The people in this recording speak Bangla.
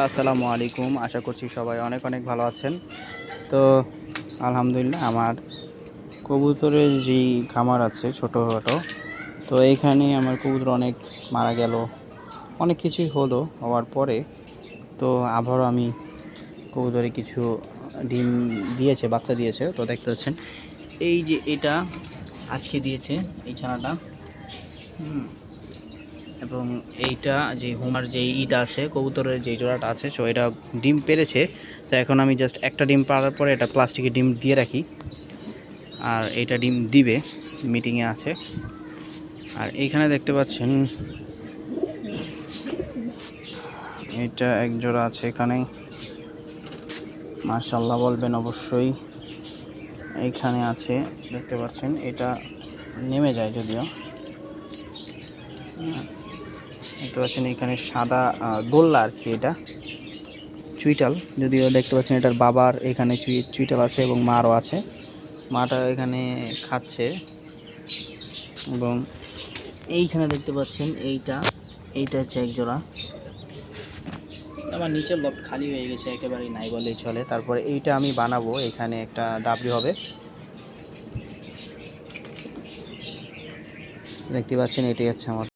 আসসালামু আলাইকুম। আশা করছি সবাই অনেক অনেক ভালো আছেন। তো আলহামদুলিল্লাহ আমার কবুতরের যেই খামার আছে ছোটোখাটো, তো এইখানে আমার কবুতর অনেক মারা গেল, অনেক কিছুই হলো। হওয়ার পরে তো আবারও আমি কবুতরে কিছু ডিম দিয়েছে, বাচ্চা দিয়েছে। তো দেখতে পাচ্ছেন এই যে এটা আজকে দিয়েছে এই ছানাটা, এবং এইটা যে হোমার যে ইটা আছে কবুতরের যে জোড়াটা আছে, সো এটা ডিম পেরেছে। তো এখন আমি জাস্ট একটা ডিম পাড়ার পরে এটা প্লাস্টিকের ডিম দিয়ে রাখি, আর এটা ডিম দিবে, মিটিংয়ে আছে। আর এইখানে দেখতে পাচ্ছেন এটা এক জোড়া আছে এখানে, মাশাআল্লাহ বলবেন অবশ্যই। এইখানে আছে দেখতে পাচ্ছেন, এটা নেমে যায় যদিও, দেখতে পাচ্ছেন এখানে সাদা গোল্লা আর কি, এটা চুইটাল যদিও দেখতে পাচ্ছেন। এটার বাবার এখানে চুইটাল আছে এবং মারও আছে। মাটা এখানে খাচ্ছে, এবং এইখানে দেখতে পাচ্ছেন এইটা হচ্ছে এক জোড়া। আমার নিচের লট খালি হয়ে গেছে, একেবারেই নাই বলেই চলে। তারপরে এইটা আমি বানাবো, এখানে একটা দাবড়ি হবে, দেখতে পাচ্ছেন। এটাই হচ্ছে আমার